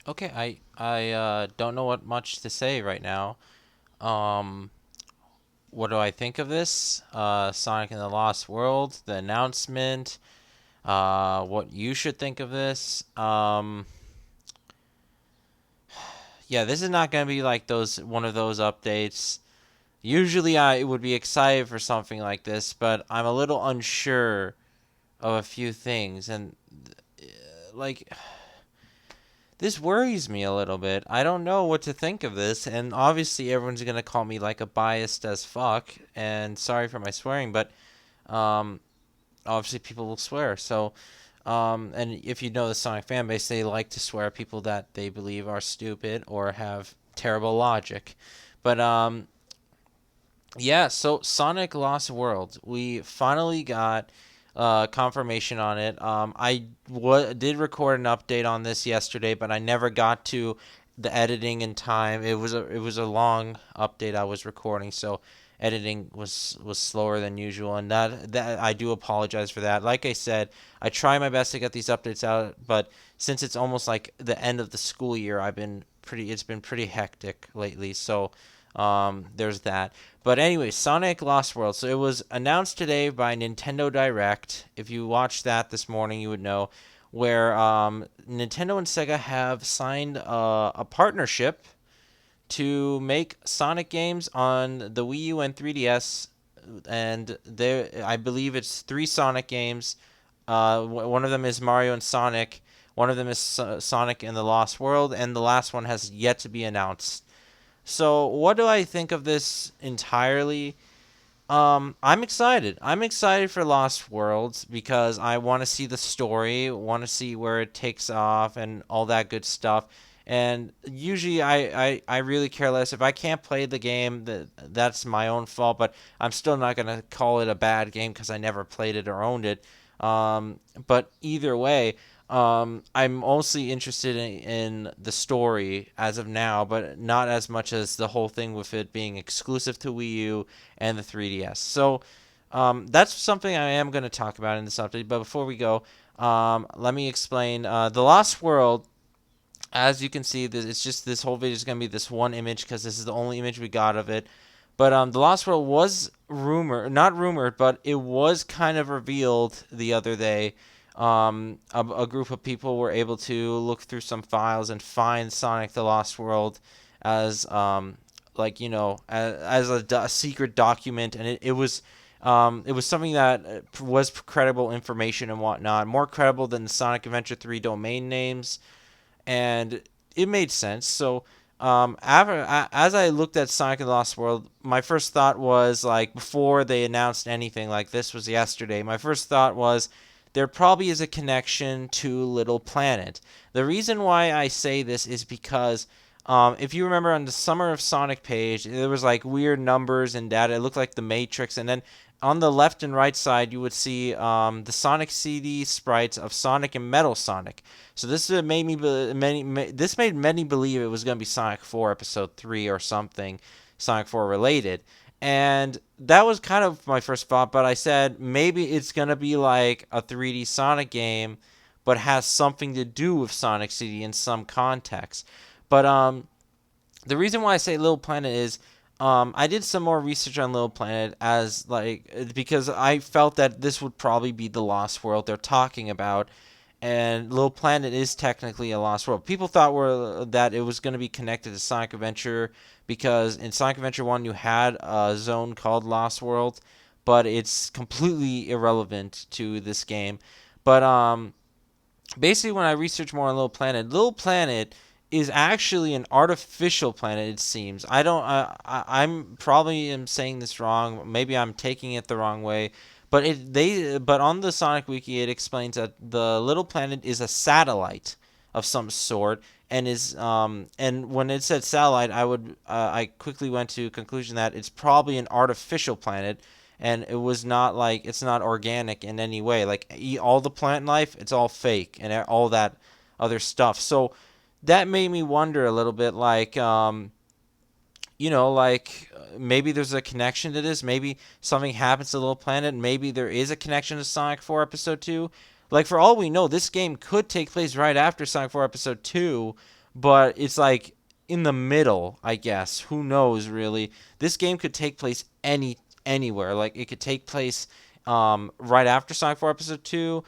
Okay, I don't know what much to say right now. Um, what do I think of this? Sonic and the Lost World, the announcement. What you should think of this. Yeah, this is not gonna be like those one of those updates. Usually, I would be excited for something like this, but I'm a little unsure of a few things, and like this worries me a little bit. I don't know what to think of this, and obviously everyone's gonna call me like a biased as fuck. And sorry for my swearing, but um, obviously people will swear. So, and if you know the Sonic fan base, they like to swear at people that they believe are stupid or have terrible logic. But yeah. So Sonic Lost World, we finally got confirmation on it. Did record an update on this yesterday, but I never got to the editing in time. It was a long update I was recording, so editing was slower than usual, and that I do apologize for that. Like I said, I try my best to get these updates out, but since it's almost like the end of the school year, it's been pretty hectic lately. So there's that. But anyway, Sonic Lost World. So it was announced today by Nintendo Direct. If you watched that this morning, you would know where Nintendo and Sega have signed a partnership to make Sonic games on the Wii U and 3DS. And I believe it's three Sonic games. One of them is Mario and Sonic. One of them is Sonic and the Lost World, and the last one has yet to be announced. So, what do I think of this entirely? I'm excited. I'm excited for Lost Worlds because I want to see the story, want to see where it takes off, and all that good stuff. And usually, I really care less if I can't play the game. That's my own fault. But I'm still not gonna call it a bad game because I never played it or owned it. But either way, I'm mostly interested in the story as of now, but not as much as the whole thing with it being exclusive to Wii U and the 3DS. So that's something I am going to talk about in this update. But before we go, let me explain. The Lost World, as you can see, it's just this whole video is going to be this one image because this is the only image we got of it. But the Lost World was not rumored, but it was kind of revealed the other day. A group of people were able to look through some files and find Sonic the Lost World as like as a secret document, and it was something that was credible information and whatnot, more credible than the Sonic Adventure 3 domain names, and it made sense. So as I looked at Sonic and the Lost World, my first thought was like before they announced anything, like this was yesterday. My first thought was there probably is a connection to Little Planet. The reason why I say this is because if you remember on the Summer of Sonic page, there was like weird numbers and data. It looked like the Matrix, and then on the left and right side, you would see the Sonic CD sprites of Sonic and Metal Sonic. So this made this made many believe it was going to be Sonic 4 Episode 3 or something, Sonic 4 related. And that was kind of my first thought, but I said maybe it's going to be like a 3D Sonic game, but has something to do with Sonic CD in some context. But the reason why I say Little Planet is I did some more research on Little Planet as like because I felt that this would probably be the Lost World they're talking about, and Little Planet is technically a Lost World. People thought that it was going to be connected to Sonic Adventure because in Sonic Adventure 1 you had a zone called Lost World, but it's completely irrelevant to this game. But basically when I researched more on Little Planet is actually an artificial planet. It seems. I don't. I'm probably am saying this wrong. Maybe I'm taking it the wrong way. But on the Sonic Wiki it explains that the Little Planet is a satellite of some sort, and when it said satellite, I quickly went to a conclusion that it's probably an artificial planet, and it's not organic in any way. Like all the plant life, it's all fake and all that other stuff. So that made me wonder a little bit, like maybe there's a connection to this. Maybe something happens to Little Planet. Maybe there is a connection to Sonic 4 Episode 2. Like, for all we know, this game could take place right after Sonic 4 Episode 2, but it's like in the middle, I guess. Who knows, really? This game could take place anywhere. Like, it could take place right after Sonic 4 Episode 2,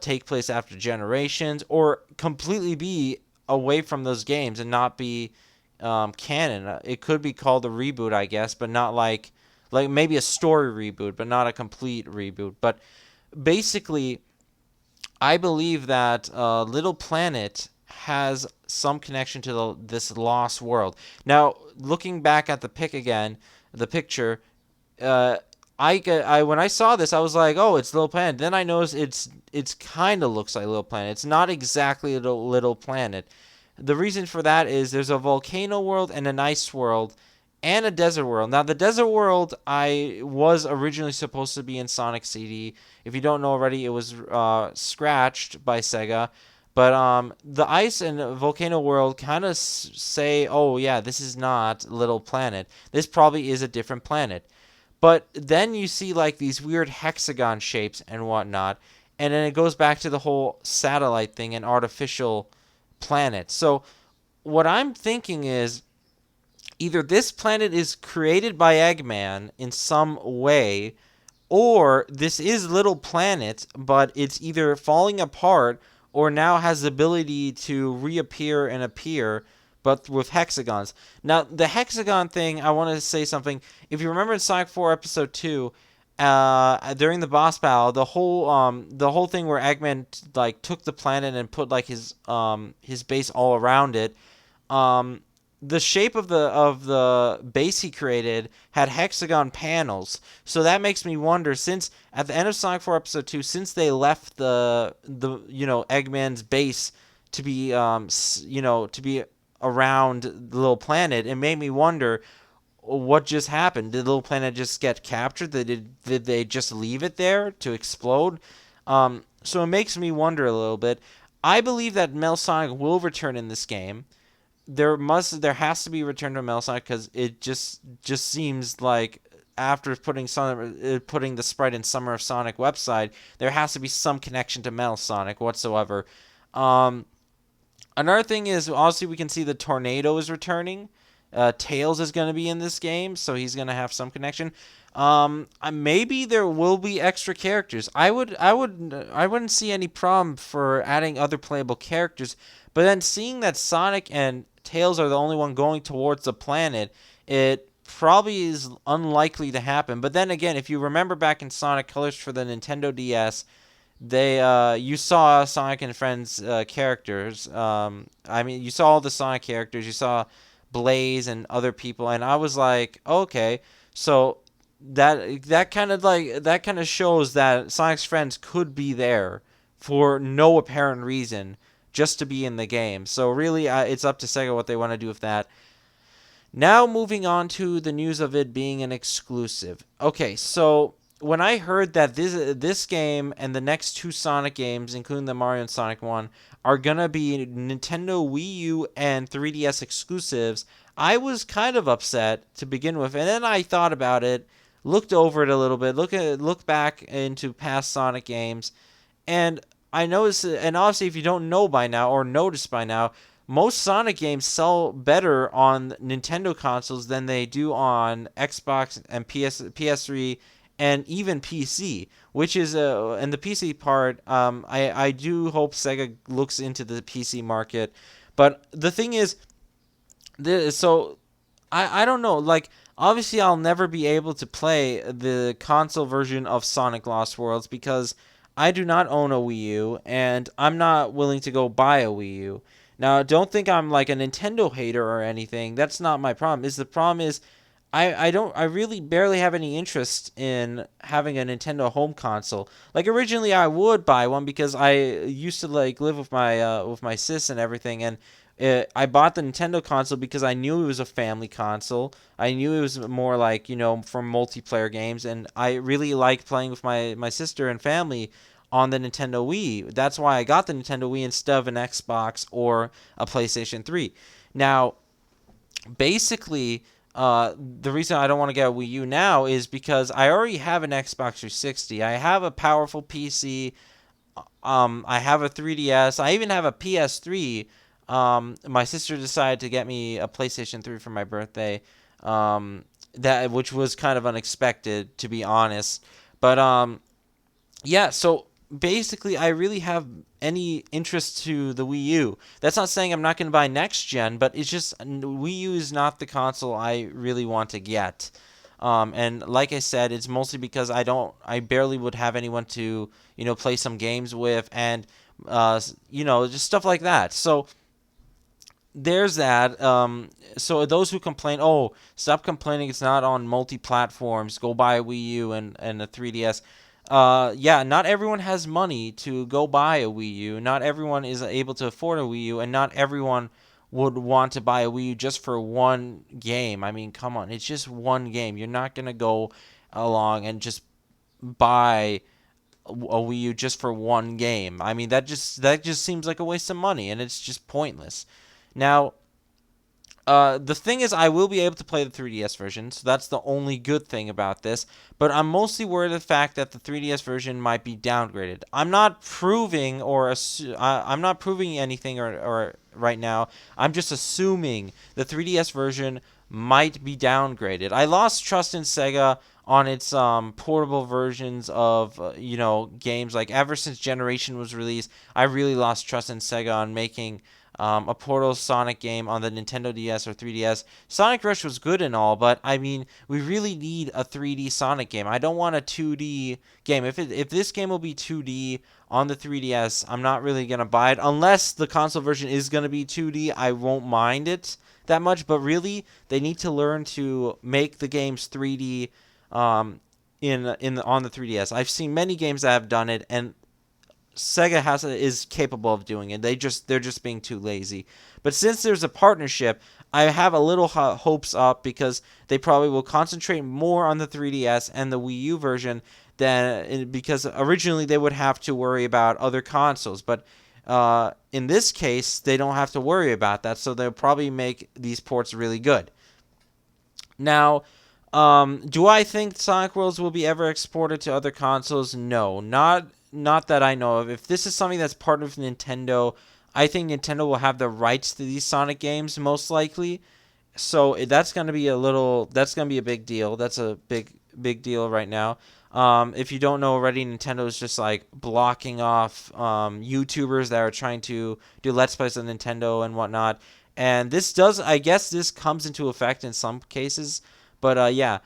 take place after Generations, or completely be away from those games and not be canon. It could be called a reboot, I guess, but not like maybe a story reboot, but not a complete reboot. But basically, I believe that Little Planet has some connection to this lost world. Now, looking back at the picture, uh, I when I saw this, I was like, oh, it's Little Planet. Then I noticed it's kind of looks like Little Planet. It's not exactly Little Planet. The reason for that is there's a volcano world and an ice world and a desert world. Now, the desert world I was originally supposed to be in Sonic CD. If you don't know already, it was scratched by Sega. But the ice and volcano world kind of say, oh yeah, this is not Little Planet. This probably is a different planet. But then you see like these weird hexagon shapes and whatnot, and then it goes back to the whole satellite thing and artificial planet. So what I'm thinking is either this planet is created by Eggman in some way, or this is Little Planet, but it's either falling apart or now has the ability to reappear and appear, but with hexagons. Now, the hexagon thing, I want to say something. If you remember in Sonic 4 Episode 2, during the boss battle, the whole thing where Eggman like took the planet and put like his base all around it, um, the shape of the base he created had hexagon panels. So that makes me wonder, since at the end of Sonic 4 Episode 2, since they left the Eggman's base to be to be around the Little Planet, it made me wonder what just happened. Did Little Planet just get captured? Did they just leave it there to explode? So it makes me wonder a little bit. I believe that Metal Sonic will return in this game. There has to be Return to Metal Sonic, because it just seems like after putting the sprite in Summer of Sonic website, there has to be some connection to Metal Sonic whatsoever. Um, Another thing is, obviously we can see the Tornado is returning. Tails is going to be in this game, so he's going to have some connection. Maybe there will be extra characters. I wouldn't see any problem for adding other playable characters. But then seeing that Sonic and Tails are the only one going towards the planet, it probably is unlikely to happen. But then again, if you remember back in Sonic Colors for the Nintendo DS, you saw Sonic and Friends characters. You saw all the Sonic characters. You saw Blaze and other people, and I was like, okay, so that kind of shows that Sonic's friends could be there for no apparent reason, just to be in the game. So really, it's up to Sega what they want to do with that. Now moving on to the news of it being an exclusive. Okay, so when I heard that this game and the next two Sonic games, including the Mario and Sonic 1, are going to be Nintendo Wii U and 3DS exclusives, I was kind of upset to begin with. And then I thought about it, looked over it a little bit, look back into past Sonic games, and I noticed, and obviously if you don't know by now or notice by now, most Sonic games sell better on Nintendo consoles than they do on Xbox and PS3 and even PC, which is and the PC part, I do hope Sega looks into the PC market. But the thing is, I don't know, like, obviously I'll never be able to play the console version of Sonic Lost Worlds because I do not own a Wii U, and I'm not willing to go buy a Wii U. Now, don't think I'm like a Nintendo hater or anything. That's not my problem. The problem is I really barely have any interest in having a Nintendo home console. Like, originally I would buy one because I used to like live with my sis and everything, and I bought the Nintendo console because I knew it was a family console. I knew it was more like, for multiplayer games, and I really liked playing with my sister and family on the Nintendo Wii. That's why I got the Nintendo Wii instead of an Xbox or a PlayStation 3. Now, basically, the reason I don't want to get a Wii U now is because I already have an Xbox 360. I have a powerful PC. I have a 3DS. I even have a PS3. my sister decided to get me a PlayStation 3 for my birthday. That which was kind of unexpected, to be honest. But yeah, so basically, I really have any interest to the Wii U. That's not saying I'm not going to buy next gen, but it's just Wii U is not the console I really want to get. And like I said, it's mostly because I barely would have anyone to, play some games with, and just stuff like that. So there's that. So those who complain, oh, stop complaining, it's not on multi-platforms. Go buy a Wii U and a 3DS. Yeah, not everyone has money to go buy a Wii U. Not everyone is able to afford a Wii U, and not everyone would want to buy a Wii U just for one game. I mean, come on, it's just one game. You're not gonna go along and just buy a Wii U just for one game. I mean, that just seems like a waste of money, and it's just pointless. Now, the thing is, I will be able to play the 3DS version, so that's the only good thing about this. But I'm mostly worried of the fact that the 3DS version might be downgraded. I'm not proving I'm not proving anything or right now. I'm just assuming the 3DS version might be downgraded. I lost trust in Sega on its portable versions of games. Like ever since Generation was released, I really lost trust in Sega on making a Portal Sonic game on the Nintendo DS or 3DS. Sonic Rush was good and all, but I mean, we really need a 3D Sonic game. I don't want a 2D game. If this game will be 2D on the 3DS, I'm not really gonna buy it unless the console version is gonna be 2D. I won't mind it that much, but really, they need to learn to make the games 3D. On the 3DS, I've seen many games that have done it, and Sega is capable of doing it. They're just being too lazy. But since there's a partnership, I have a little hopes up because they probably will concentrate more on the 3DS and the Wii U version because originally they would have to worry about other consoles. But in this case, they don't have to worry about that, so they'll probably make these ports really good. Now, do I think Sonic Worlds will be ever exported to other consoles? No, not that I know of. If this is something that's part of Nintendo, I think Nintendo will have the rights to these Sonic games most likely. So that's gonna be a big deal. That's a big deal right now. If you don't know already, Nintendo is just like blocking off YouTubers that are trying to do Let's Plays on Nintendo and whatnot. And I guess this comes into effect in some cases. But yeah.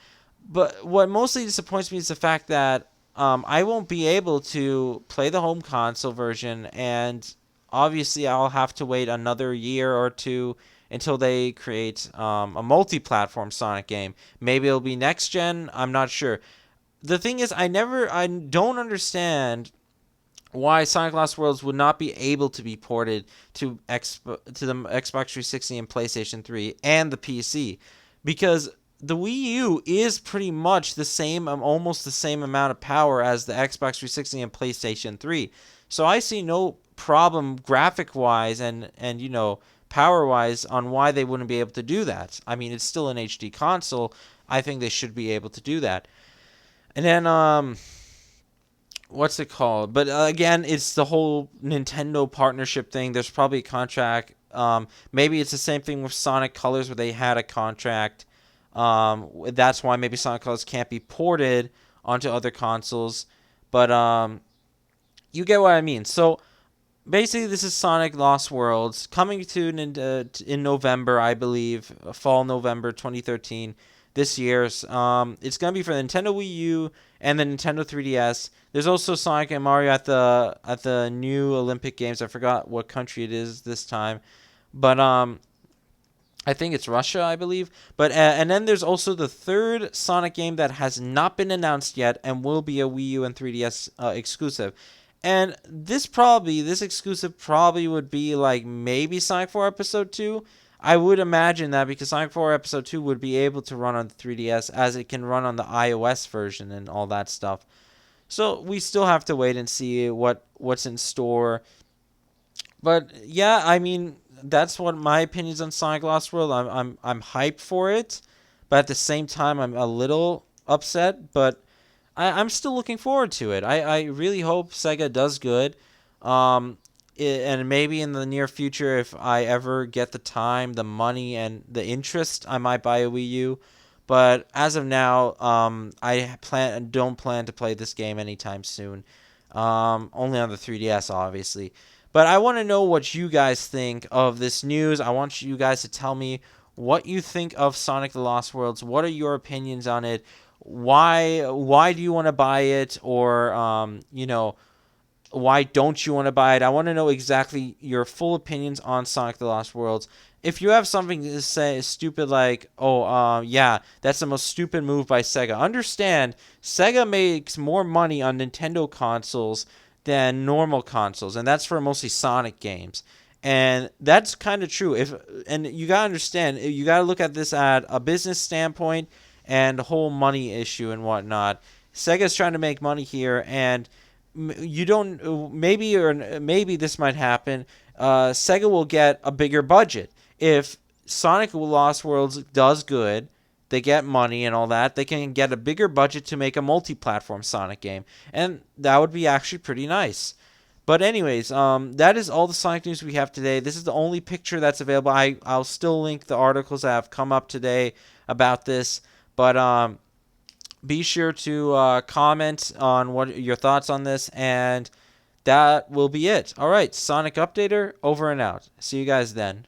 But what mostly disappoints me is the fact that I won't be able to play the home console version, and obviously I'll have to wait another year or two until they create a multi-platform Sonic game. Maybe it'll be next gen. I'm not sure. The thing is, I don't understand why Sonic Lost Worlds would not be able to be ported to the Xbox 360 and PlayStation 3 and the PC, because the Wii U is pretty much the same, almost the same amount of power as the Xbox 360 and PlayStation 3. So I see no problem graphic-wise and power-wise on why they wouldn't be able to do that. I mean, it's still an HD console. I think they should be able to do that. And then what's it called? But again, it's the whole Nintendo partnership thing. There's probably a contract. Maybe it's the same thing with Sonic Colors where they had a contract. That's why maybe Sonic Colors can't be ported onto other consoles. But you get what I mean. So basically, this is Sonic Lost Worlds coming to in November, I believe, fall November 2013. This year's. It's gonna be for the Nintendo Wii U and the Nintendo 3DS. There's also Sonic and Mario at the new Olympic Games. I forgot what country it is this time, but I think it's Russia, I believe. But and then there's also the third Sonic game that has not been announced yet and will be a Wii U and 3DS exclusive. And this exclusive probably would be like maybe Sonic 4 Episode 2. I would imagine that because Sonic 4 Episode 2 would be able to run on the 3DS as it can run on the iOS version and all that stuff. So we still have to wait and see what's in store. But yeah, I mean, that's what my opinions on Sonic Lost World. I'm hyped for it, but at the same time I'm a little upset, but I'm still looking forward to it. I really hope Sega does good. and maybe in the near future, if I ever get the time, the money, and the interest, I might buy a Wii U. But as of now, I don't plan to play this game anytime soon. Only on the 3DS, obviously. But I want to know what you guys think of this news. I want you guys to tell me what you think of Sonic the Lost Worlds. What are your opinions on it? Why do you want to buy it? Or why don't you want to buy it? I want to know exactly your full opinions on Sonic the Lost Worlds. If you have something to say stupid like, yeah, that's the most stupid move by Sega, understand Sega makes more money on Nintendo consoles than normal consoles, and that's for mostly Sonic games. And that's kind of true. And you gotta understand, you gotta look at this at a business standpoint and the whole money issue and whatnot. Sega's trying to make money here, and you don't maybe this might happen. Sega will get a bigger budget if Sonic Lost Worlds does good. They get money and all that. They can get a bigger budget to make a multi-platform Sonic game, and that would be actually pretty nice. But anyways, that is all the Sonic news we have today. This is the only picture that's available. I'll still link the articles that have come up today about this, but be sure to comment on what your thoughts on this, and that will be it. All right, Sonic Updater, over and out. See you guys then.